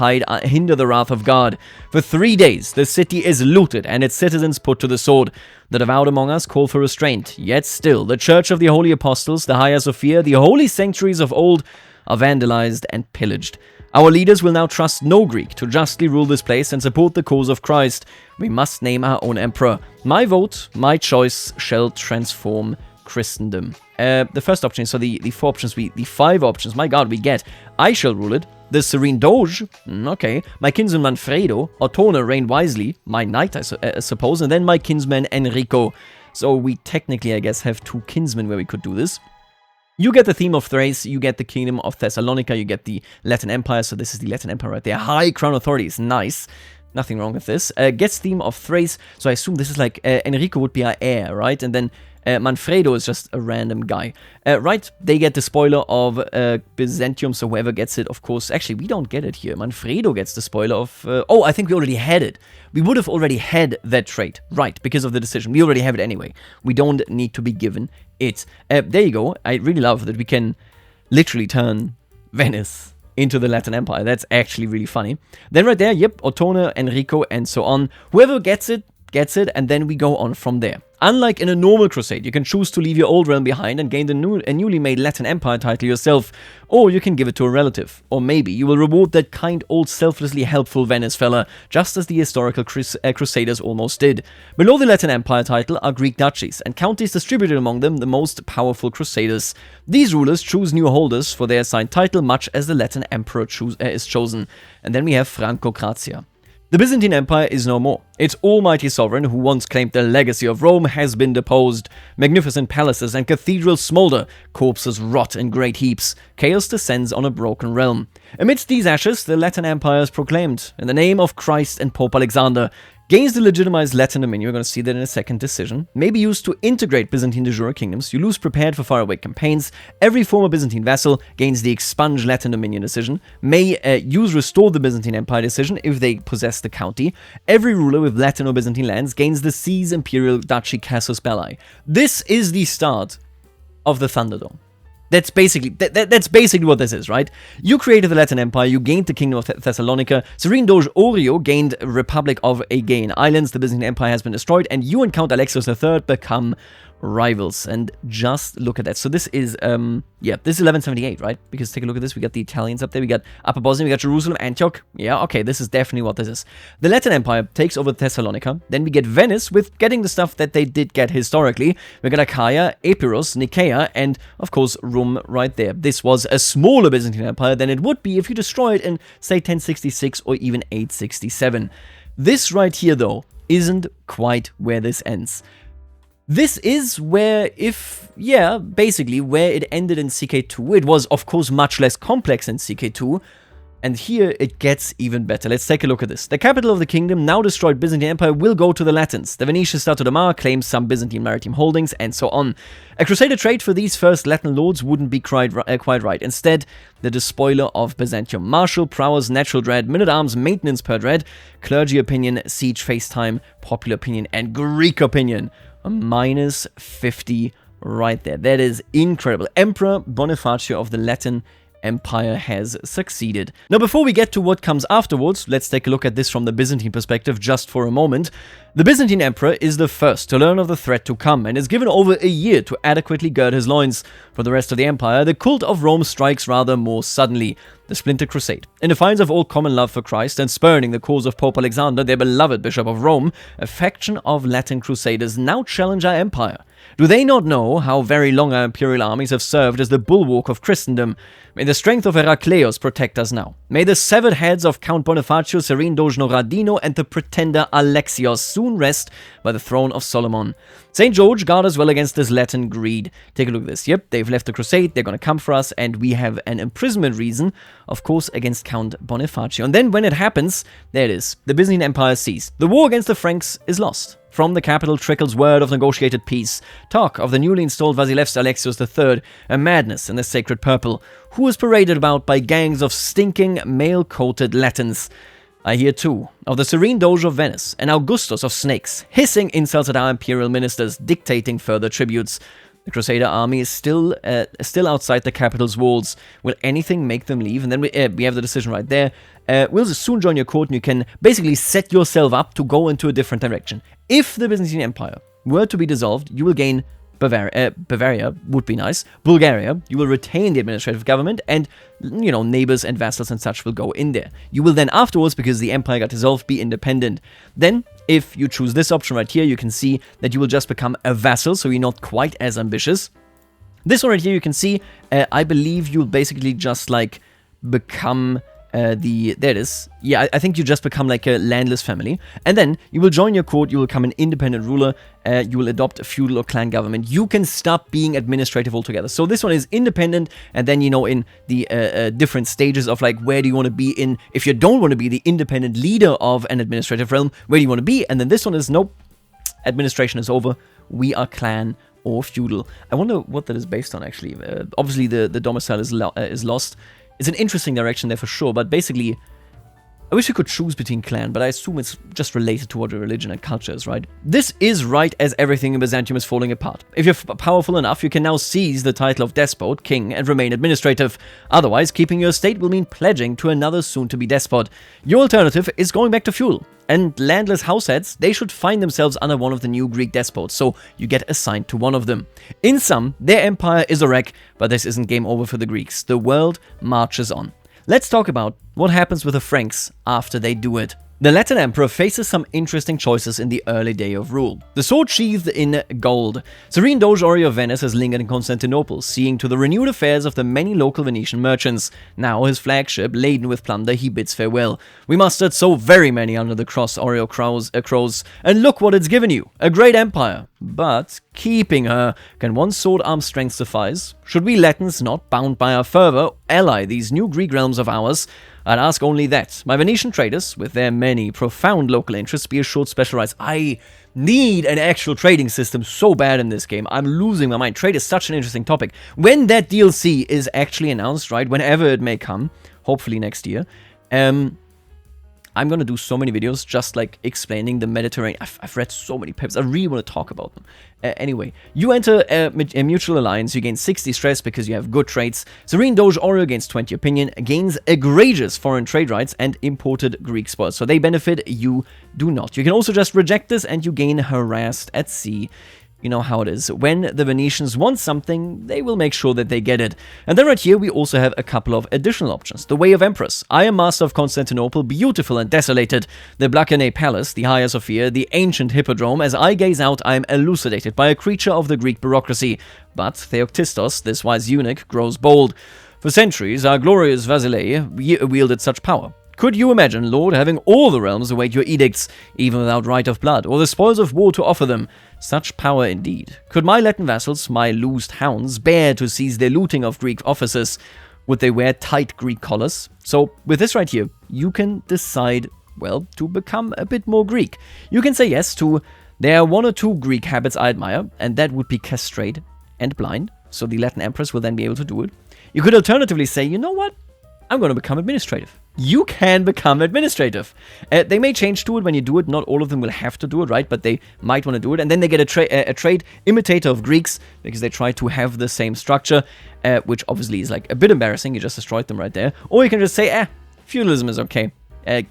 Speaker 1: hinder the wrath of God. For 3 days, the city is looted and its citizens put to the sword. The devout among us call for restraint, yet still, the Church of the Holy Apostles, the Hagia Sophia, the holy sanctuaries of old, are vandalized and pillaged. Our leaders will now trust no Greek to justly rule this place and support the cause of Christ. We must name our own emperor. My vote, my choice, shall transform Christendom. The first option, so the 4 options, the 5 options, my god, we get. I shall rule it. The serene Doge, okay. My kinsman Manfredo. Ottone reign wisely. My knight, I suppose. And then my kinsman Enrico. So we technically, I guess, have 2 kinsmen where we could do this. You get the theme of Thrace, you get the Kingdom of Thessalonica, you get the Latin Empire, so this is the Latin Empire right there. High Crown Authority is nice. Nothing wrong with this. Gets theme of Thrace, so I assume this is like Enrico would be our heir, right? And then Manfredo is just a random guy. Right, they get the spoiler of Byzantium, so whoever gets it, of course. Actually, we don't get it here. Manfredo gets the spoiler of... oh, I think we already had it. We would have already had that trait. Right, because of the decision. We already have it anyway. We don't need to be given it. There you go. I really love that we can literally turn Venice into the Latin Empire. That's actually really funny. Then right there, yep, Ottone, Enrico, and so on. Whoever gets it, and then we go on from there. Unlike in a normal crusade, you can choose to leave your old realm behind and gain the newly made Latin Empire title yourself, or you can give it to a relative. Or maybe you will reward that kind old selflessly helpful Venice fella, just as the historical Crusaders almost did. Below the Latin Empire title are Greek duchies, and counties distributed among them the most powerful Crusaders. These rulers choose new holders for their assigned title, much as the Latin Emperor is chosen. And then we have Francocratia. The Byzantine Empire is no more. Its almighty sovereign, who once claimed the legacy of Rome, has been deposed. Magnificent palaces and cathedrals smolder, corpses rot in great heaps. Chaos descends on a broken realm. Amidst these ashes, the Latin Empire is proclaimed. In the name of Christ and Pope Alexander, Gains the legitimized Latin dominion, we're going to see that in a second decision. May be used to integrate Byzantine de jure kingdoms. You lose prepared for faraway campaigns. Every former Byzantine vassal gains the expunge Latin dominion decision. May use restore the Byzantine Empire decision if they possess the county. Every ruler with Latin or Byzantine lands gains the seize imperial duchy casus belli. This is the start of the Thunderdome. That's basically what this is, right? You created the Latin Empire, you gained the Kingdom of Thessalonica, Serene Doge Orio gained Republic of Aegean Islands, the Byzantine Empire has been destroyed, and you and Count Alexios III become rivals. And just look at that. So this is, yeah, this is 1178, right? Because take a look at this, we got the Italians up there, we got Upper Bosnia, we got Jerusalem, Antioch. Yeah, okay, this is definitely what this is. The Latin Empire takes over Thessalonica, then we get Venice with getting the stuff that they did get historically. We got Achaia, Epirus, Nicaea, and of course Rome right there. This was a smaller Byzantine Empire than it would be if you destroy it in, say, 1066 or even 867. This right here, though, isn't quite where this ends. This is where, basically where it ended in CK2. It was, of course, much less complex in CK2, and here it gets even better. Let's take a look at this. The capital of the kingdom, now destroyed Byzantine Empire, will go to the Latins. The Venetian Stato de Mar claims some Byzantine maritime holdings, and so on. A Crusader trade for these first Latin lords wouldn't be quite right. Instead, the despoiler of Byzantium. Martial prowess, natural dread, men-at-arms, maintenance per dread, clergy opinion, siege face time, popular opinion, and Greek opinion. A minus 50 right there. That is incredible. Emperor Bonifacio of the Latin Empire has succeeded. Now, before we get to what comes afterwards, let's take a look at this from the Byzantine perspective just for a moment. The Byzantine Emperor is the first to learn of the threat to come and is given over a year to adequately gird his loins. For the rest of the empire, the cult of Rome strikes rather more suddenly. The Splinter Crusade. In defiance of all common love for Christ and spurning the cause of Pope Alexander, their beloved Bishop of Rome, a faction of Latin Crusaders now challenge our empire. Do they not know how very long our imperial armies have served as the bulwark of Christendom? May the strength of Heracleios protect us now. May the severed heads of Count Bonifacio, Serene Dojno Radino, and the pretender Alexios soon rest by the throne of Solomon. St. George, guard us well against this Latin greed. Take a look at this. Yep, they've left the crusade, they're going to come for us, and we have an imprisonment reason, of course, against Count Bonifacio. And then when it happens, there it is. The Byzantine Empire ceased. The war against the Franks is lost. From the capital trickles word of negotiated peace. Talk of the newly installed Vasilevs Alexios III, a madness in the sacred purple, who is paraded about by gangs of stinking, male-coated Latins. I hear, too, of the Serene Doge of Venice and Augustus of Snakes, hissing insults at our imperial ministers, dictating further tributes. The Crusader army is still outside the capital's walls. Will anything make them leave? And then we have the decision right there. We'll soon join your court, and you can basically set yourself up to go into a different direction. If the Byzantine Empire were to be dissolved, you will gain Bavaria would be nice. Bulgaria, you will retain the administrative government, and, you know, neighbors and vassals and such will go in there. You will then afterwards, because the empire got dissolved, be independent. Then, if you choose this option right here, you can see that you will just become a vassal, so you're not quite as ambitious. This one right here, you can see, I believe you'll basically just, like, become... there it is. Yeah, I think you just become like a landless family. And then you will join your court, you will become an independent ruler, you will adopt a feudal or clan government. You can stop being administrative altogether. So this one is independent, and then, you know, in the different stages of like, where do you want to be in, if you don't want to be the independent leader of an administrative realm, where do you want to be? And then this one is, nope, administration is over, we are clan or feudal. I wonder what that is based on, actually. Obviously, the domicile is lost. It's an interesting direction there for sure, but basically, I wish you could choose between clan, but I assume it's just related to what your religion and culture is, right? This is right as everything in Byzantium is falling apart. If you're powerful enough, you can now seize the title of despot, king, and remain administrative. Otherwise, keeping your state will mean pledging to another soon-to-be despot. Your alternative is going back to feudal. And landless househeads, they should find themselves under one of the new Greek despots, so you get assigned to one of them. In sum, their empire is a wreck, but this isn't game over for the Greeks. The world marches on. Let's talk about what happens with the Franks after they do it. The Latin emperor faces some interesting choices in the early day of rule. The sword sheathed in gold. Serene Doge Ori of Venice has lingered in Constantinople, seeing to the renewed affairs of the many local Venetian merchants. Now his flagship, laden with plunder, he bids farewell. We mustered so very many under the cross, Oreo crows, and look what it's given you, a great empire. but keeping her. Can one sword arm strength suffice? Should we Latins, not bound by our fervor, ally these new Greek realms of ours? I'd ask only that. My Venetian traders, with their many profound local interests, be assured special rights. I need an actual trading system so bad in this game. I'm losing my mind. Trade is such an interesting topic. When that DLC is actually announced, right, whenever it may come, hopefully next year, I'm gonna do so many videos just like explaining the Mediterranean. I've read so many papers. I really want to talk about them. Anyway, you enter a mutual alliance. You gain 60 stress because you have good traits. Serene Doge Oreo gains 20 opinion, gains egregious foreign trade rights and imported Greek spoils. So they benefit, you do not. You can also just reject this and you gain harassed at sea. You know how it is. When the Venetians want something, they will make sure that they get it. And then right here, we also have a couple of additional options. The Way of Empress. I am master of Constantinople, beautiful and desolated. The Blakeney Palace, the Hagia Sophia, the ancient Hippodrome. As I gaze out, I am elucidated by a creature of the Greek bureaucracy. But Theoctistos, this wise eunuch, grows bold. For centuries, our glorious Vasile wielded such power. Could you imagine, Lord, having all the realms await your edicts, even without right of blood, or the spoils of war to offer them? Such power indeed. Could my Latin vassals, my loosed hounds, bear to seize their looting of Greek officers? Would they wear tight Greek collars? So, with this right here, you can decide, well, to become a bit more Greek. You can say yes to, there are one or two Greek habits I admire, and that would be castrate and blind, so the Latin empress will then be able to do it. You could alternatively say, you know what? I'm going to become administrative. You can become administrative. They may change to it when you do it. Not all of them will have to do it, right? But they might want to do it. And then they get a trade imitator of Greeks because they try to have the same structure, which obviously is like a bit embarrassing. You just destroyed them right there. Or you can just say, feudalism is okay.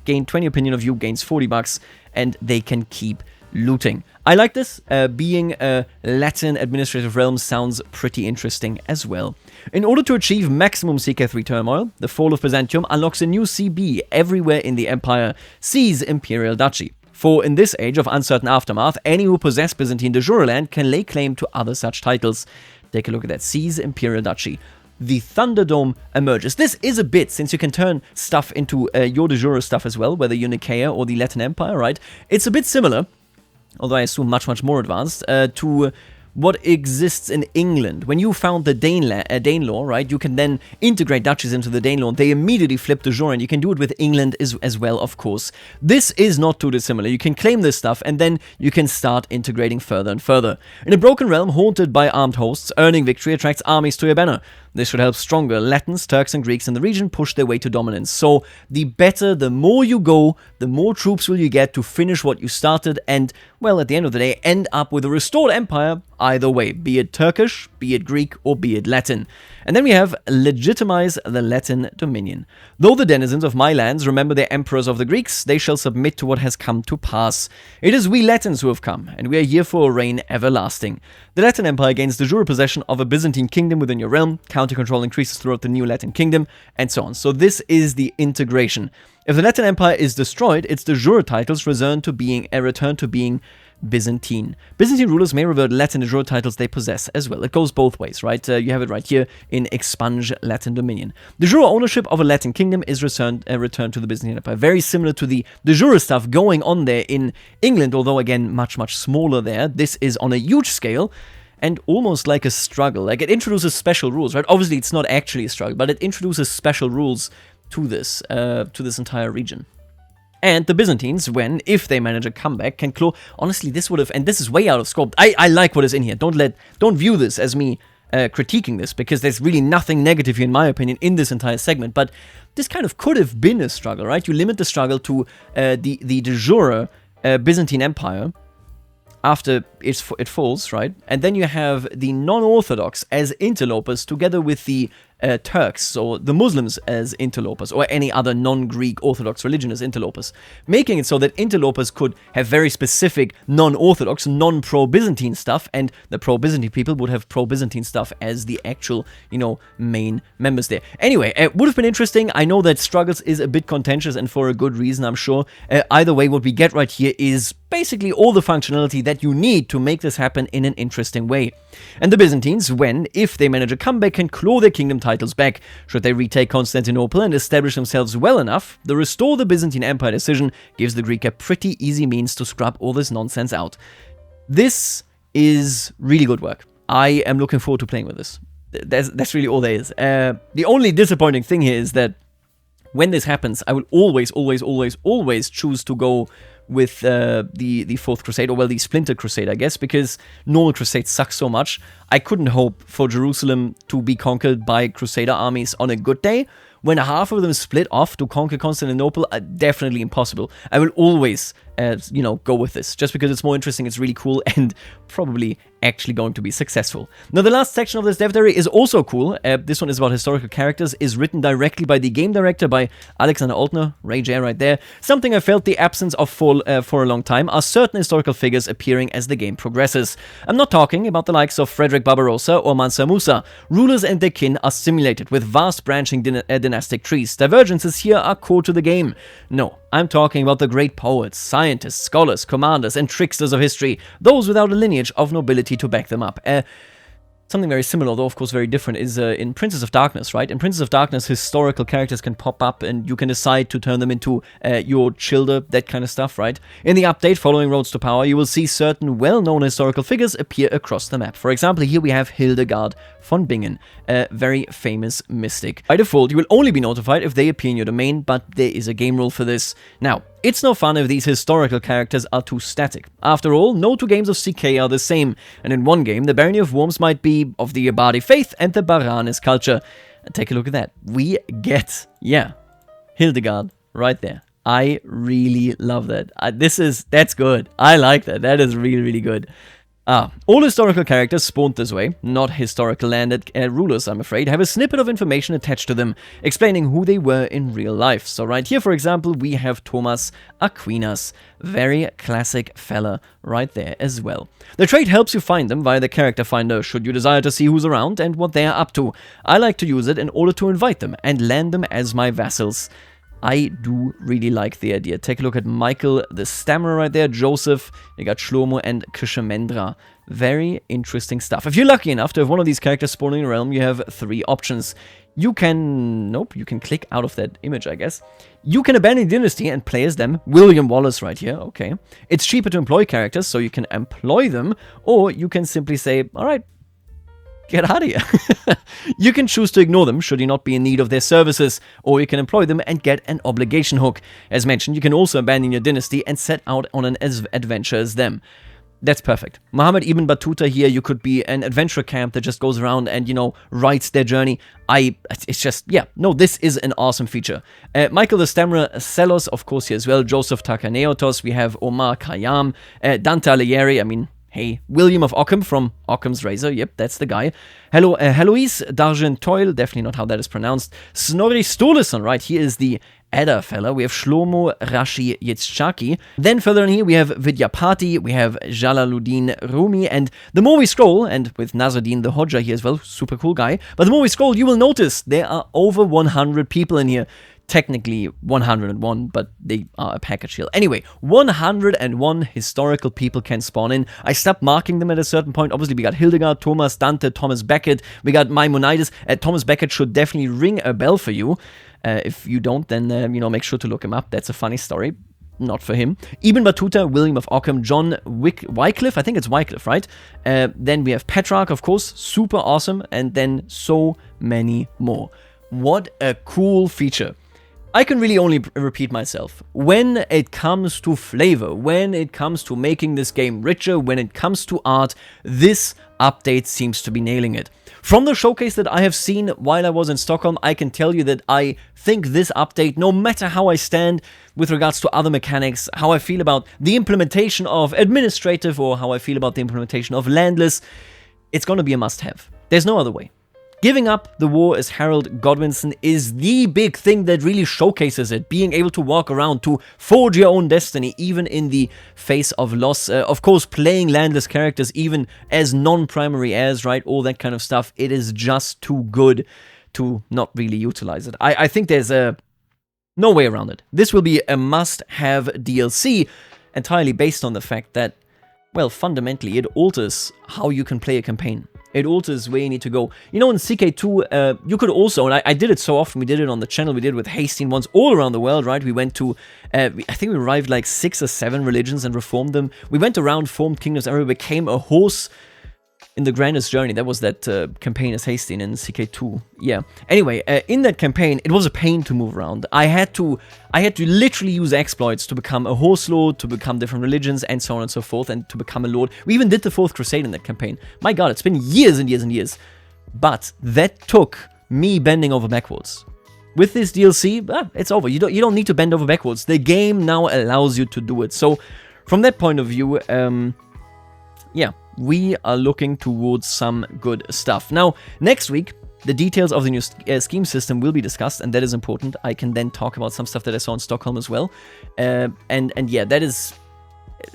Speaker 1: Gain 20 opinion of you, gains 40 bucks, and they can keep looting. I like this. Being a Latin administrative realm sounds pretty interesting as well. In order to achieve maximum CK3 turmoil, the fall of Byzantium unlocks a new CB everywhere in the empire. Seize Imperial Duchy. For in this age of uncertain aftermath, any who possess Byzantine de jure land can lay claim to other such titles. Take a look at that. Seize Imperial Duchy. The Thunderdome emerges. This is a bit, since you can turn stuff into your de jure stuff as well, whether you're Nicaea or the Latin Empire, right? It's a bit similar, although I assume much, much more advanced, to what exists in England. When you found the Danelaw, right, you can then integrate duchies into the Danelaw. They immediately flip de jure, and you can do it with England as well, of course. This is not too dissimilar. You can claim this stuff, and then you can start integrating further and further. In a broken realm haunted by armed hosts, earning victory attracts armies to your banner. This should help stronger Latins, Turks, and Greeks in the region push their way to dominance. So, the better, the more you go, the more troops will you get to finish what you started and, well, at the end of the day, end up with a restored empire either way, be it Turkish, be it Greek, or be it Latin. And then we have legitimize the Latin dominion. Though the denizens of my lands remember their emperors of the Greeks, they shall submit to what has come to pass. It is we Latins who have come, and we are here for a reign everlasting. The Latin Empire gains de jure possession of a Byzantine kingdom within your realm, counter control increases throughout the new Latin kingdom, and so on. So this is the integration. If the Latin Empire is destroyed, its de jure titles return to being Byzantine. Byzantine rulers may revert Latin de jure titles they possess as well. It goes both ways, right? You have it right here in Expunge Latin Dominion. De jure ownership of a Latin kingdom is returned to the Byzantine Empire. Very similar to the de jure stuff going on there in England, although again much, much smaller there. This is on a huge scale and almost like a struggle. Like it introduces special rules, right? Obviously it's not actually a struggle, but it introduces special rules to this entire region. And the Byzantines, if they manage a comeback, can claw. Honestly, this would have, and this is way out of scope. I like what is in here. Don't view this as me critiquing this, because there's really nothing negative, in my opinion, in this entire segment. But this kind of could have been a struggle, right? You limit the struggle to the de jure Byzantine Empire after it falls, right? And then you have the non-Orthodox as interlopers together with the Turks, or the Muslims as interlopers, or any other non-Greek Orthodox religion as interlopers, making it so that interlopers could have very specific non-Orthodox, non-pro-Byzantine stuff, and the pro-Byzantine people would have pro-Byzantine stuff as the actual, main members there. Anyway, it would have been interesting. I know that struggles is a bit contentious, and for a good reason, I'm sure. Either way, what we get right here is basically all the functionality that you need to make this happen in an interesting way. And the Byzantines, if they manage a comeback, can claw their kingdom titles back. Should they retake Constantinople and establish themselves well enough, the Restore the Byzantine Empire decision gives the Greek a pretty easy means to scrub all this nonsense out. This is really good work. I am looking forward to playing with this. That's really all there is. The only disappointing thing here is that when this happens, I will always choose to go with the Fourth Crusade, or well, the Splinter Crusade, I guess, because normal Crusade sucks so much. I couldn't hope for Jerusalem to be conquered by Crusader armies on a good day. When half of them split off to conquer Constantinople, definitely impossible. I will always, go with this, just because it's more interesting, it's really cool, and probably actually going to be successful. Now, the last section of this dev diary is also cool. This one is about historical characters, is written directly by the game director, by Alexander Altner, Ray J right there. Something I felt the absence of for a long time are certain historical figures appearing as the game progresses. I'm not talking about the likes of Frederick Barbarossa or Mansa Musa. Rulers and their kin are simulated with vast branching dynastic trees. Divergences here are core to the game. No, I'm talking about the great poets, scientists, scholars, commanders, and tricksters of history, those without a lineage of nobility to back them up. Something very similar, though of course very different, is in Princess of Darkness, right? In Princess of Darkness, historical characters can pop up and you can decide to turn them into your childer, that kind of stuff, right? In the update following Roads to Power, you will see certain well-known historical figures appear across the map. For example, here we have Hildegard von Bingen, a very famous mystic. By default, you will only be notified if they appear in your domain, but there is a game rule for this. Now, it's no fun if these historical characters are too static. After all, no two games of CK are the same, and in one game, the Barony of Worms might be of the Abadi faith and the Baranis culture. And take a look at that. We get, Hildegard right there. I really love that. That's good. I like that. That is really, really good. All historical characters spawned this way, not historical landed rulers, I'm afraid, have a snippet of information attached to them, explaining who they were in real life. So right here, for example, we have Thomas Aquinas, very classic fella right there as well. The trait helps you find them via the character finder, should you desire to see who's around and what they are up to. I like to use it in order to invite them and land them as my vassals. I do really like the idea. Take a look at Michael the Stammerer right there, Joseph, you got Shlomo and Krishamendra. Very interesting stuff. If you're lucky enough to have one of these characters spawning in a realm, you have three options. You can click out of that image, I guess. You can abandon Dynasty and play as them. William Wallace right here, okay. It's cheaper to employ characters, so you can employ them, or you can simply say, alright, get out of here. You can choose to ignore them should you not be in need of their services, or you can employ them and get an obligation hook. As mentioned, you can also abandon your dynasty and set out on an adventure as them. That's perfect. Muhammad Ibn Battuta here, you could be an adventurer camp that just goes around and, writes their journey. This is an awesome feature. Michael the Stammerer, Selos, of course, here as well. Joseph Takaneotos, we have Omar Khayyam, Dante Alighieri, hey, William of Ockham from Occam's Razor, yep, that's the guy. Heloise d'Argentoil, definitely not how that is pronounced. Snorri Sturluson, right, he is the Edda fella. We have Shlomo Rashi Yitzchaki. Then further on here, we have Vidyapati, we have Jalaluddin Rumi, and the more we scroll, and with Nasruddin the Hodja here as well, super cool guy, but the more we scroll, you will notice there are over 100 people in here. Technically 101, but they are a package deal. Anyway, 101 historical people can spawn in. I stopped marking them at a certain point. Obviously, we got Hildegard, Thomas, Dante, Thomas Becket. We got Maimonides. Thomas Becket should definitely ring a bell for you. If you don't, then, make sure to look him up. That's a funny story. Not for him. Ibn Battuta, William of Ockham, John Wycliffe. I think it's Wycliffe, right? Then we have Petrarch, of course. Super awesome. And then so many more. What a cool feature. I can really only repeat myself. When it comes to flavor, when it comes to making this game richer, when it comes to art, this update seems to be nailing it. From the showcase that I have seen while I was in Stockholm, I can tell you that I think this update, no matter how I stand with regards to other mechanics, how I feel about the implementation of administrative or how I feel about the implementation of landless, it's going to be a must-have. There's no other way. Giving up the war as Harold Godwinson is the big thing that really showcases it. Being able to walk around, to forge your own destiny, even in the face of loss. Of course, playing landless characters, even as non-primary heirs, right? All that kind of stuff. It is just too good to not really utilize it. I think there's no way around it. This will be a must-have DLC, entirely based on the fact that well, fundamentally, it alters how you can play a campaign. It alters where you need to go. You know, in CK2, you could also, and I did it so often, we did it on the channel, we did it with Hastings once, all around the world, right? We went to, I think we arrived like 6 or 7 religions and reformed them. We went around, formed kingdoms, and we became a horse in the grandest journey. That was that campaign as Hastings in CK2. Yeah. Anyway, in that campaign, it was a pain to move around. I had to literally use exploits to become a horse lord, to become different religions, and so on and so forth, and to become a lord. We even did the Fourth Crusade in that campaign. My god, it's been years and years and years. But that took me bending over backwards. With this DLC, it's over. You don't need to bend over backwards. The game now allows you to do it. So, from that point of view, yeah, we are looking towards some good stuff. Now, next week, the details of the new scheme system will be discussed, and that is important. I can then talk about some stuff that I saw in Stockholm as well. And yeah, that is...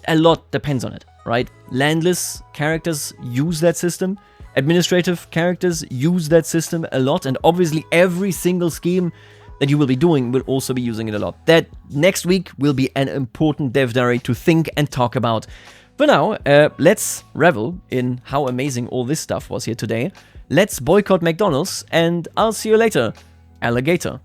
Speaker 1: a lot depends on it, right? Landless characters use that system. Administrative characters use that system a lot, and obviously every single scheme that you will be doing will also be using it a lot. That next week will be an important dev diary to think and talk about. For now, let's revel in how amazing all this stuff was here today. Let's boycott McDonald's, and I'll see you later, alligator.